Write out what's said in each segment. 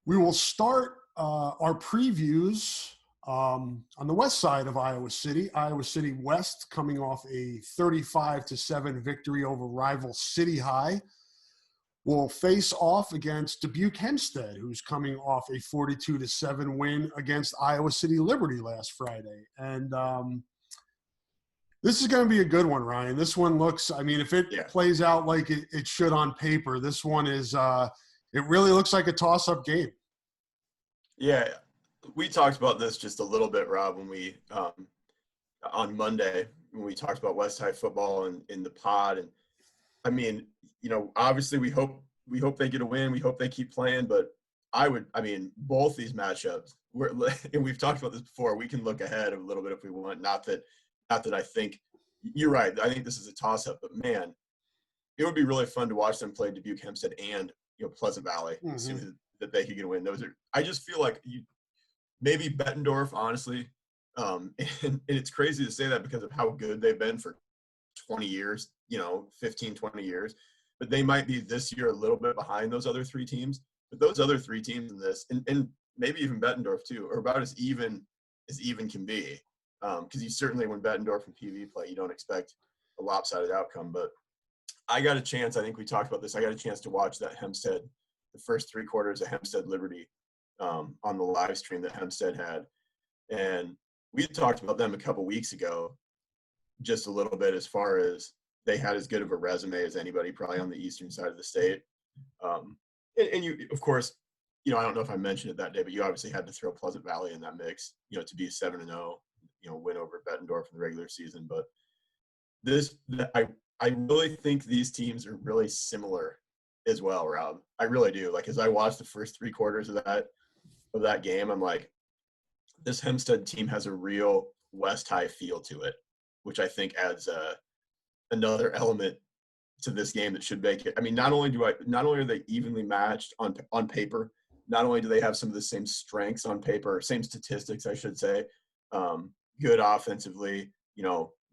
We will start our previews on the west side of Iowa City. Iowa City West coming off a 35-7 victory over rival City High will face off against Dubuque Hempstead, who's coming off a 42-7 win against Iowa City Liberty last Friday. And this is going to be a good one, Ryan. This one looks, I mean, if it plays out like it should on paper, this one is, it really looks like a toss-up game. Yeah, we talked about this just a little bit, Rob, when we on Monday when we talked about West High football and in the pod. And I mean, obviously we hope they get a win. We hope they keep playing. But both these matchups, and we've talked about this before. We can look ahead a little bit if we want. Not that I think you're right. I think this is a toss-up, but man, it would be really fun to watch them play Dubuque, Hempstead, and Pleasant Valley. Assuming that they could get a win. I just feel like maybe Bettendorf, honestly, and it's crazy to say that because of how good they've been for 20 years, 15, 20 years. But they might be this year a little bit behind those other three teams. But those other three teams in this, and maybe even Bettendorf too, are about as even can be. Because you certainly, when Bettendorf and PV play, you don't expect a lopsided outcome. But I got a chance, I think we talked about this, I got a chance to watch that Hempstead, the first three quarters of Hempstead Liberty on the live stream that Hempstead had. And we talked about them a couple weeks ago, just a little bit, as far as they had as good of a resume as anybody probably on the eastern side of the state. And you, of course, I don't know if I mentioned it that day, but you obviously had to throw Pleasant Valley in that mix, to be 7-0, win over Bettendorf in the regular season. But I really think these teams are really similar as well, Rob. I really do. Like, as I watched the first three quarters of that game, I'm like, this Hempstead team has a real West High feel to it, which I think adds another element to this game that should make it. I mean, not only are they evenly matched on paper, not only do they have some of the same strengths on paper, same statistics, I should say, good offensively,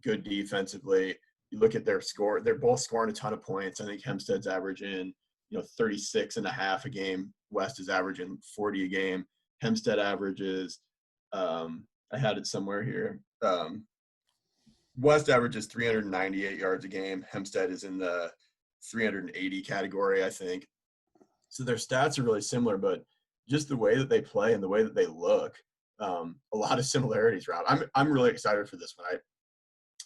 good defensively. You look at their score, they're both scoring a ton of points. I think Hempstead's averaging, 36.5 a game. West is averaging 40 a game. Hempstead averages, I had it somewhere here. West averages 398 yards a game. Hempstead is in the 380 category, I think. So their stats are really similar, but just the way that they play and the way that they look, a lot of similarities, Rob. I'm really excited for this one.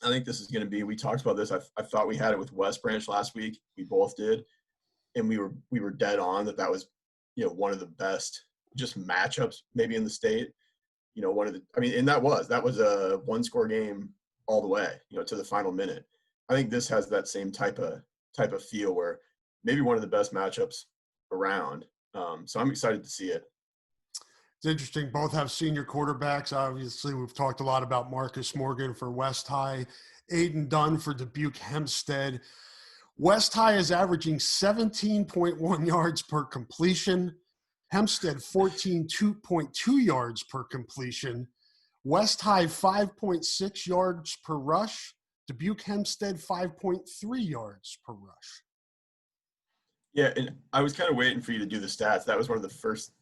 I think this is going to be, we talked about this. I thought we had it with West Branch last week. We both did. And we were dead on that was, one of the best just matchups maybe in the state. And that was a one score game all the way, to the final minute. I think this has that same type of feel where maybe one of the best matchups around. So I'm excited to see it. It's interesting. Both have senior quarterbacks. Obviously, we've talked a lot about Marcus Morgan for West High, Aiden Dunn for Dubuque Hempstead. West High is averaging 17.1 yards per completion. Hempstead 14.2 yards per completion. West High 5.6 yards per rush. Dubuque Hempstead 5.3 yards per rush. Yeah, and I was kind of waiting for you to do the stats. That was one of the first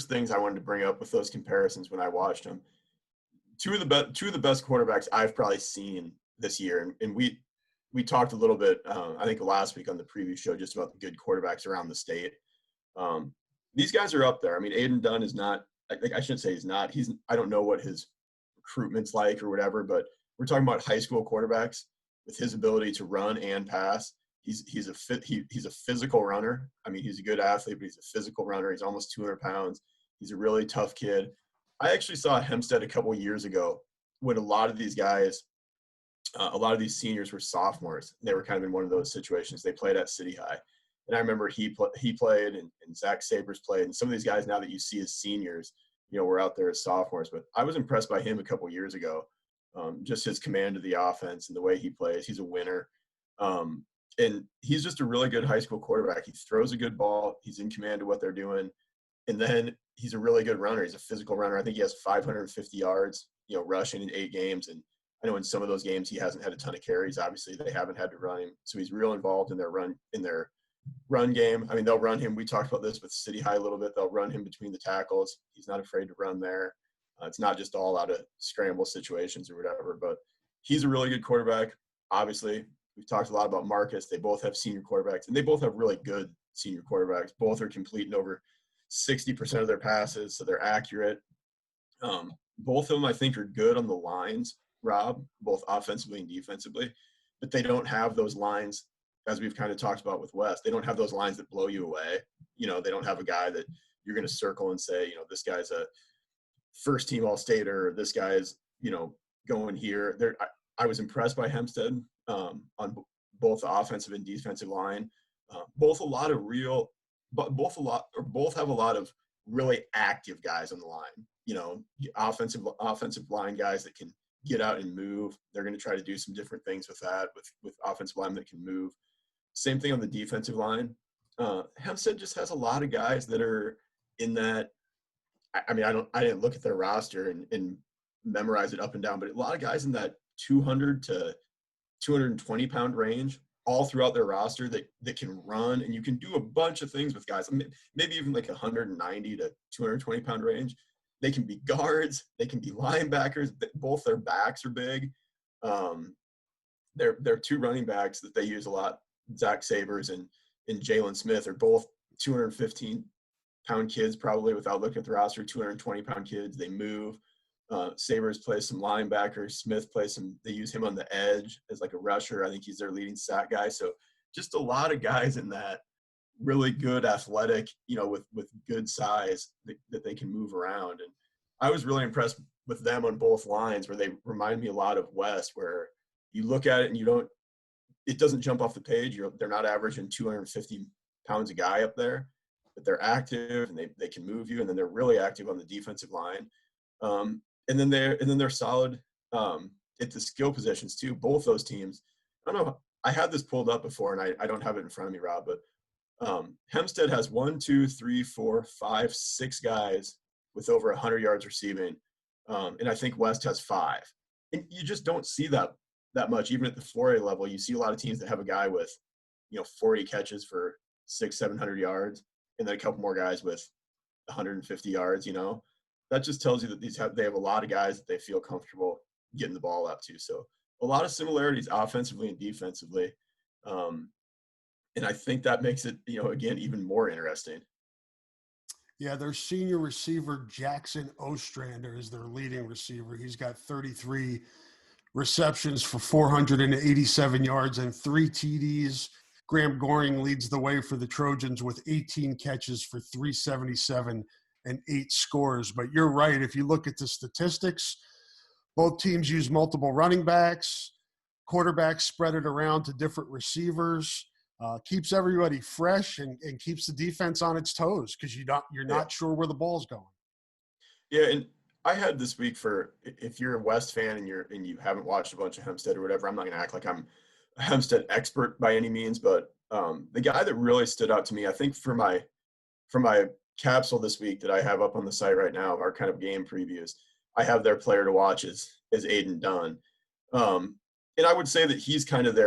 things I wanted to bring up with those comparisons when I watched them. Two of the best quarterbacks I've probably seen this year, and we talked a little bit, I think last week on the preview show, just about the good quarterbacks around the state. These guys are up there. I mean, Aiden Dunn is not. I shouldn't say he's not. I don't know what his recruitment's like or whatever, but we're talking about high school quarterbacks with his ability to run and pass. He's a physical runner. I mean, he's a good athlete, but he's a physical runner. He's almost 200 pounds. He's a really tough kid. I actually saw Hempstead a couple of years ago when a lot of these guys, a lot of these seniors were sophomores. They were kind of in one of those situations. They played at City High. And I remember he played and Zach Sabers played. And some of these guys now that you see as seniors, were out there as sophomores. But I was impressed by him a couple of years ago. Just his command of the offense and the way he plays. He's a winner. And he's just a really good high school quarterback. He throws a good ball. He's in command of what they're doing. And then he's a really good runner. He's a physical runner. I think he has 550 yards, rushing in 8 games. And I know in some of those games he hasn't had a ton of carries. Obviously, they haven't had to run him. So he's real involved in their run game. I mean, they'll run him. We talked about this with City High a little bit. They'll run him between the tackles. He's not afraid to run there. It's not just all out of scramble situations or whatever, but he's a really good quarterback. Obviously, we've talked a lot about Marcus. They both have senior quarterbacks, and they both have really good senior quarterbacks. Both are completing over 60% of their passes, so they're accurate. Both of them, I think, are good on the lines, Rob, both offensively and defensively, but they don't have those lines, as we've kind of talked about with West. They don't have those lines that blow you away. They don't have a guy that you're going to circle and say, this guy's a first-team All-Stater, or this guy is, going here. I was impressed by Hempstead on both the offensive and defensive line. Both have a lot of really active guys on the line. Offensive line guys that can get out and move. They're going to try to do some different things with that, with offensive linemen that can move. Same thing on the defensive line. Hempstead just has a lot of guys that are in that. I mean, I didn't look at their roster and memorize it up and down, but a lot of guys in that 200 to 220 pound range all throughout their roster that can run, and you can do a bunch of things with guys. I mean, maybe even like 190 to 220 pound range. They can be guards. They can be linebackers. Both their backs are big. Their two running backs that they use a lot, Zach Sabers and Jalen Smith, are both 215-pound kids, probably, without looking at the roster, 220-pound kids. They move. Sabers plays some linebackers. Smith plays they use him on the edge as like a rusher. I think he's their leading sack guy. So just a lot of guys in that really good athletic, with good size that they can move around. And I was really impressed with them on both lines, where they remind me a lot of West, where you look at it and it doesn't jump off the page. They're not averaging 250 pounds a guy up there, but they're active and they can move you. And then they're really active on the defensive line. And then they're solid at the skill positions too. Both those teams. I don't know. I had this pulled up before, and I don't have it in front of me, Rob, but Hempstead has 6 guys with over 100 yards receiving, and I think West has 5. And you just don't see that much, even at the 4A level. You see a lot of teams that have a guy with 40 catches for 600-700 yards, and then a couple more guys with 150 yards. That just tells you that they have a lot of guys that they feel comfortable getting the ball up to. So a lot of similarities offensively and defensively. And I think that makes it, again, even more interesting. Yeah, their senior receiver, Jackson Ostrander, is their leading receiver. He's got 33 receptions for 487 yards and 3 TDs. Graham Goring leads the way for the Trojans with 18 catches for 377 and 8 scores. But you're right. If you look at the statistics, both teams use multiple running backs, quarterbacks spread it around to different receivers. Keeps everybody fresh and keeps the defense on its toes, because you're not sure where the ball's going. Yeah, and I had this week, for if you're a West fan and you haven't watched a bunch of Hempstead or whatever, I'm not going to act like I'm a Hempstead expert by any means, but the guy that really stood out to me, I think, for my capsule this week that I have up on the site right now, our kind of game previews, I have their player to watch as Aiden Dunn. And I would say that he's kind of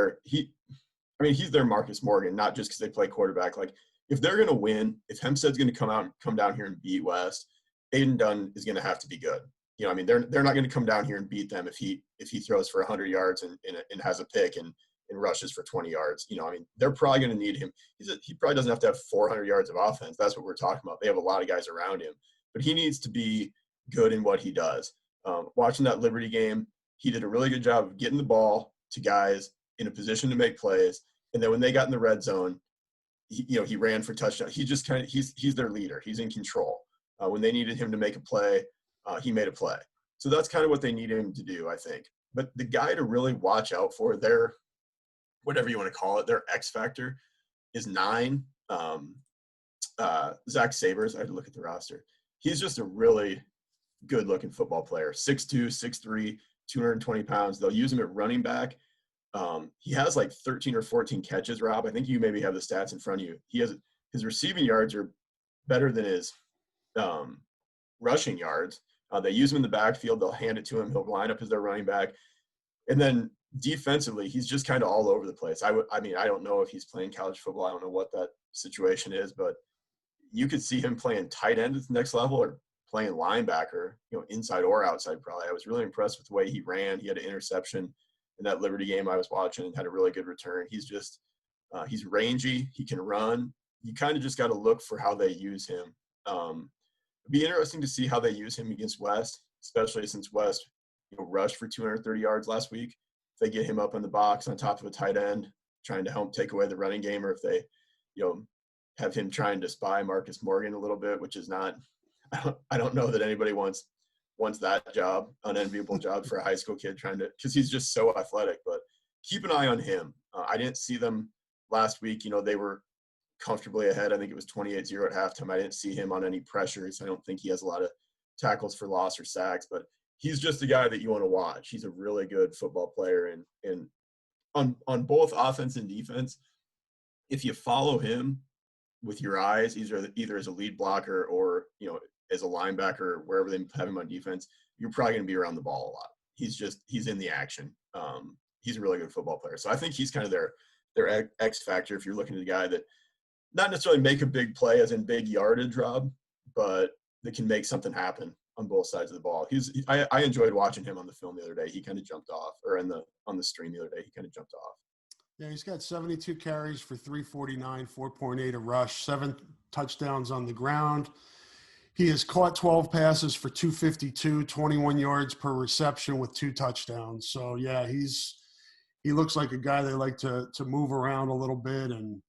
he's their Marcus Morgan, not just because they play quarterback. Like, if they're going to win, if Hempstead's going to come down here and beat West, Aiden Dunn is going to have to be good. They're not going to come down here and beat them if he throws for 100 yards and has a pick and rushes for 20 yards. They're probably going to need him. He probably doesn't have to have 400 yards of offense. That's what we're talking about. They have a lot of guys around him, but he needs to be good in what he does. Watching that Liberty game, he did a really good job of getting the ball to guys in a position to make plays. And then when they got in the red zone, he ran for touchdown. He just he's their leader. He's in control. When they needed him to make a play, he made a play. So that's kind of what they need him to do, I think. But the guy to really watch out for, their, whatever you want to call it, their X factor, is 9. Zach Sabers. I had to look at the roster. He's just a really good-looking football player. 6'2", 6'3", 220 pounds. They'll use him at running back. He has like 13 or 14 catches, Rob. I think you maybe have the stats in front of you. His receiving yards are better than his rushing yards. They use him in the backfield. They'll hand it to him. He'll line up as their running back. And then defensively, he's just kind of all over the place. I mean, I don't know if he's playing college football. I don't know what that situation is, but you could see him playing tight end at the next level or playing linebacker, inside or outside probably. I was really impressed with the way he ran. He had an interception in that Liberty game I was watching and had a really good return. He's just he's rangy. He can run. You kind of just got to look for how they use him. It'd be interesting to see how they use him against West, especially since West rushed for 230 yards last week. If they get him up in the box on top of a tight end, trying to help take away the running game, or if they, have him trying to spy Marcus Morgan a little bit, which is not. I don't know that anybody wants that job, unenviable job for a high school kid because he's just so athletic. But keep an eye on him. I didn't see them last week. They were comfortably ahead. I think it was 28-0 at halftime. I didn't see him on any pressures. I don't think he has a lot of tackles for loss or sacks, but he's just a guy that you want to watch. He's a really good football player, and on both offense and defense, if you follow him with your eyes, either as a lead blocker or as a linebacker, wherever they have him on defense, you're probably going to be around the ball a lot. He's in the action. He's a really good football player. So I think he's kind of their X factor if you're looking at a guy that not necessarily make a big play as in big yardage, Rob, but that can make something happen on both sides of the ball. I enjoyed watching him on the film the other day. He kind of jumped off, or on the stream the other day, he kind of jumped off. Yeah, he's got 72 carries for 349, 4.8 a rush, 7 touchdowns on the ground. He has caught 12 passes for 252, 21 yards per reception with 2 touchdowns. So yeah, he looks like a guy they like to move around a little bit and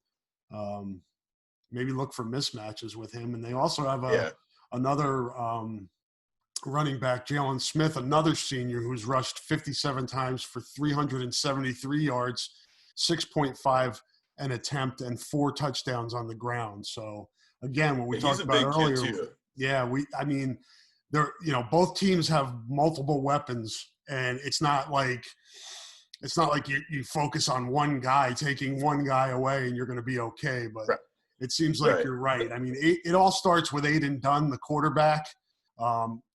maybe look for mismatches with him. And they also have another running back, Jalen Smith, another senior who's rushed 57 times for 373 yards, 6.5 an attempt, and 4 touchdowns on the ground. So again, what we talked about earlier, they're both teams have multiple weapons, and it's not like you focus on one guy, taking one guy away, and you're going to be okay. But right. It seems like you're right. I mean, it all starts with Aiden Dunn, the quarterback.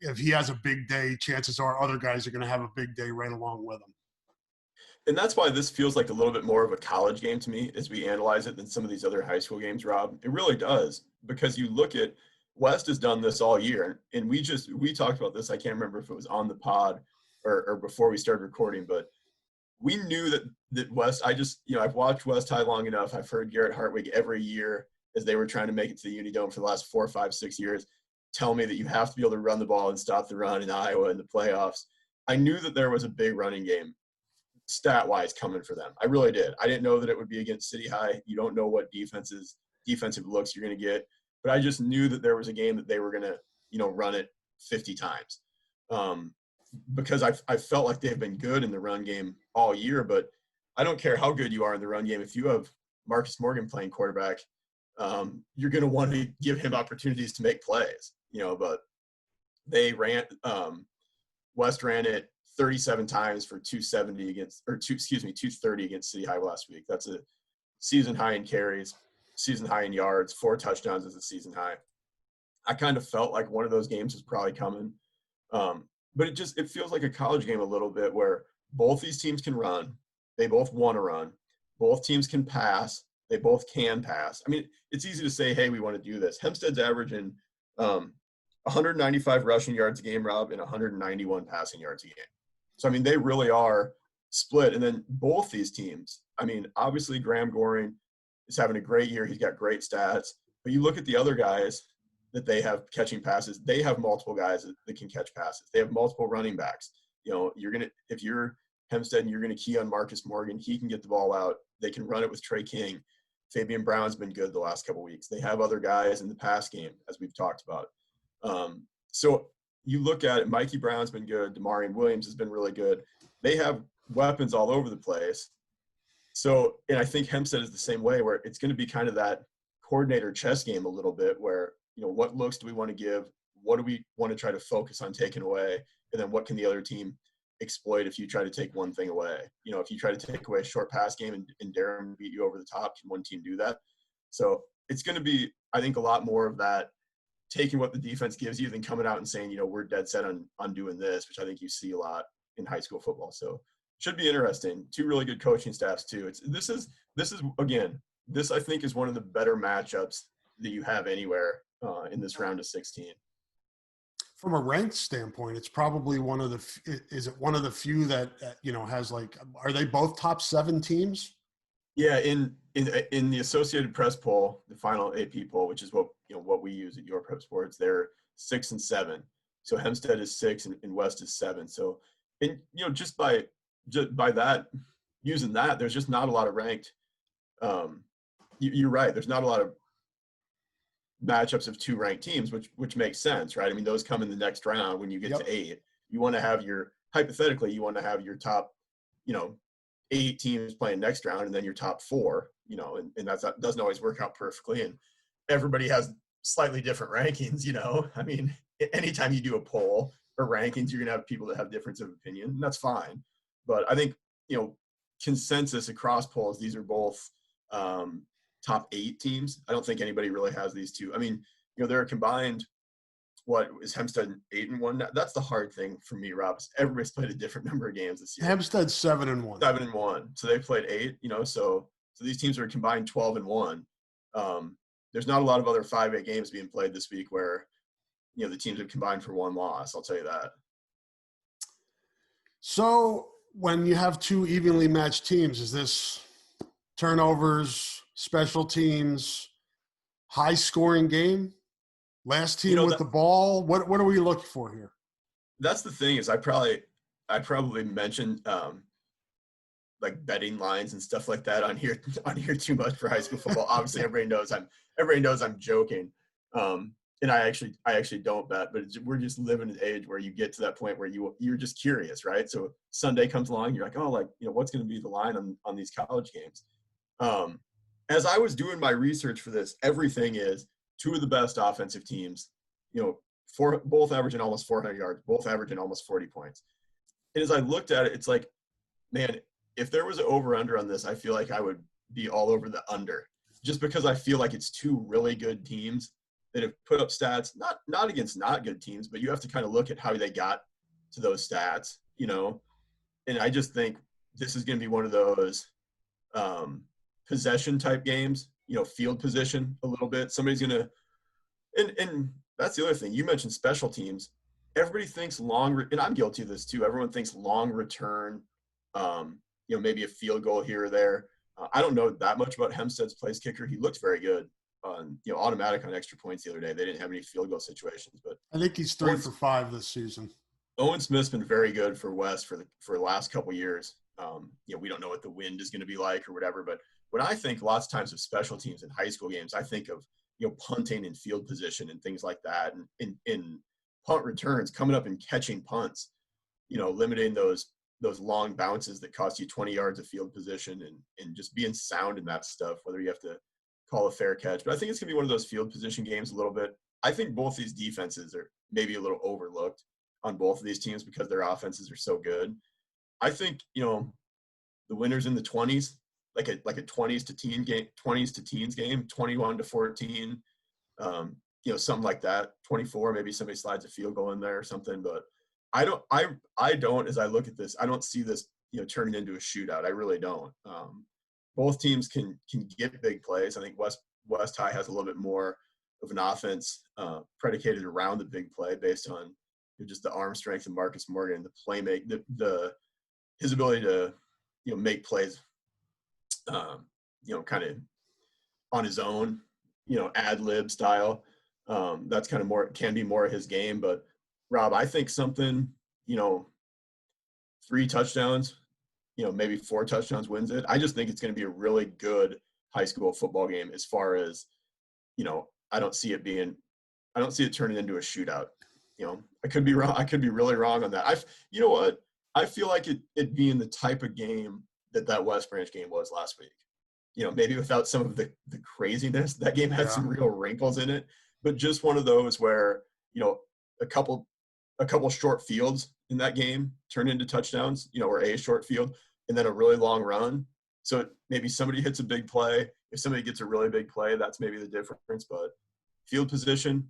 If he has a big day, chances are other guys are going to have a big day right along with him. And that's why this feels like a little bit more of a college game to me as we analyze it than some of these other high school games, Rob. It really does, because you look at West has done this all year. And we talked about this. I can't remember if it was on the pod or before we started recording, but we knew that West, I've watched West High long enough. I've heard Garrett Hartwig every year as they were trying to make it to the Unidome for the last 4, 5, 6 years tell me that you have to be able to run the ball and stop the run in Iowa in the playoffs. I knew that there was a big running game stat-wise coming for them. I really did. I didn't know that it would be against City High. You don't know what defensive looks you're going to get. But I just knew that there was a game that they were going to, run it 50 times. Because I felt like they've been good in the run game all year. But I don't care how good you are in the run game. If you have Marcus Morgan playing quarterback, you're going to want to give him opportunities to make plays. But they West ran it 37 times for 230 against City High last week. That's a season high in carries, season high in yards, 4 touchdowns is a season high. I kind of felt like one of those games was probably coming. But it feels like a college game a little bit where both these teams can run. They both want to run. Both teams can pass. They both can pass. I mean, it's easy to say, hey, we want to do this. Hempstead's averaging 195 rushing yards a game, Rob, and 191 passing yards a game. So, I mean, they really are split. And then both these teams, I mean, obviously Graham Goring is having a great year. He's got great stats. But you look at the other guys that they have catching passes, they have multiple guys that can catch passes. They have multiple running backs. If you're Hempstead and you're going to key on Marcus Morgan, he can get the ball out. They can run it with Trey King. Fabian Brown's been good the last couple of weeks. They have other guys in the pass game, as we've talked about. So you look at it, Mikey Brown's been good. Damarian Williams has been really good. They have weapons all over the place. So, and I think Hempstead is the same way, where it's going to be kind of that coordinator chess game a little bit where, what looks do we want to give? What do we want to try to focus on taking away? And then what can the other team exploit if you try to take one thing away? If you try to take away a short pass game and Durham beat you over the top, can one team do that? So it's going to be, I think, a lot more of that, taking what the defense gives you than coming out and saying, we're dead set on doing this, which I think you see a lot in high school football. So should be interesting. Two really good coaching staffs too. This is again, this I think is one of the better matchups that you have anywhere in this round of 16. From a ranked standpoint, it's probably one of is it one of the few that, has like, are they both top 7 teams? Yeah, in the Associated Press poll, the final AP poll, which is what we use at Your Prep Sports, they're 6 and 7. So Hempstead is 6 and West is 7. So, and just by that, using that, there's just not a lot of ranked. You're right. There's not a lot of matchups of 2 ranked teams, which makes sense, right? I mean, those come in the next round when you get to 8. You want to have hypothetically, you want to have your top, 8 teams playing next round, and then your top 4, and that doesn't always work out perfectly. And everybody has slightly different rankings, I mean, anytime you do a poll or rankings, you're going to have people that have difference of opinion, and that's fine. But I think, consensus across polls, these are both top 8 teams. I don't think anybody really has these two. I mean, they're combined. What is Hempstead 8 and 1? That's the hard thing for me, Rob. Everybody's played a different number of games this year. Hempstead 7 and 1. 7 and 1. So they played 8. So these teams are combined 12 and 1. There's not a lot of other 5A games being played this week where the teams have combined for 1 loss. I'll tell you that. So when you have 2 evenly matched teams, is this turnovers, special teams, high scoring game? Last team with the ball. What are we looking for here? That's the thing is I probably mentioned like betting lines and stuff like that on here too much for high school football. Obviously, everybody knows I'm joking. And I actually don't bet, but we're just living in an age where you get to that point where you're just curious, right? So Sunday comes along, you're like, oh, like what's going to be the line on these college games? As I was doing my research for this, everything is 2 of the best offensive teams, both averaging almost 400 yards, both averaging almost 40 points. And as I looked at it, it's like, man, if there was an over-under on this, I feel like I would be all over the under, just because I feel like it's 2 really good teams that have put up stats, not against not good teams, but you have to kind of look at how they got to those stats, And I just think this is going to be one of those possession type games, field position a little bit. Somebody's going to – and that's the other thing. You mentioned special teams. Everybody thinks and I'm guilty of this too. Everyone thinks long return, maybe a field goal here or there. I don't know that much about Hempstead's place kicker. He looked very good on, automatic on extra points the other day. They didn't have any field goal situations, but I think he's 3 for 5 this season. Owen Smith's been very good for West for the last couple years. We don't know what the wind is going to be like or whatever, but when I think lots of times of special teams in high school games, I think of, punting and field position and things like that. And in punt returns, coming up and catching punts, limiting those long bounces that cost you 20 yards of field position and just being sound in that stuff, whether you have to call a fair catch. But I think it's going to be one of those field position games a little bit. I think both these defenses are maybe a little overlooked on both of these teams because their offenses are so good. I think, the winners in the 20s, like a 20s to teens game, 21 to 14, something like that, 24, maybe somebody slides a field goal in there or something. But I don't, as I look at this, I don't see this, turning into a shootout. I really don't. Both teams can get big plays. I think West High has a little bit more of an offense predicated around the big play based on just the arm strength of Marcus Morgan, his ability to, make plays, kind of on his own, ad lib style. That's kind of can be more of his game. But Rob, I think something, 3 touchdowns, maybe 4 touchdowns wins it. I just think it's going to be a really good high school football game as far as, I don't see it turning into a shootout. I could be wrong. I could be really wrong on that. You know what? I feel like it being the type of game that West Branch game was last week. Maybe without some of the craziness. That game had some real wrinkles in it, but just one of those where, a couple short fields in that game turned into touchdowns, or a short field and then a really long run. So maybe somebody hits a big play. If somebody gets a really big play, that's maybe the difference. But field position,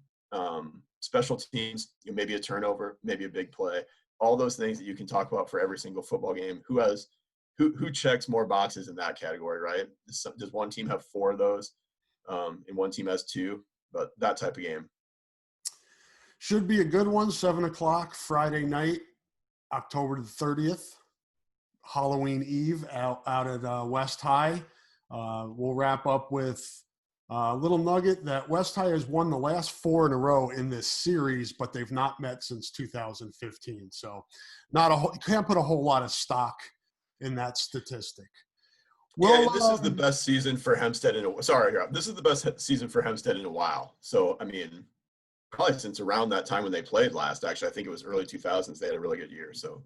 special teams, maybe a turnover, maybe a big play. all those things that you can talk about for every single football game. Who checks more boxes in that category, right? Does one team have 4 of those, and one team has 2? But that type of game. Should be a good one. 7 o'clock Friday night, October the 30th, Halloween Eve out at West High. We'll wrap up with a little nugget that West High has won the last 4 in a row in this series, but they've not met since 2015. So you can't put a whole lot of stock in that statistic. Well, yeah, this is the best season for Hempstead this is the best season for Hempstead in a while. So, I mean, probably since around that time when they played last. Actually, I think it was early 2000s. They had a really good year. So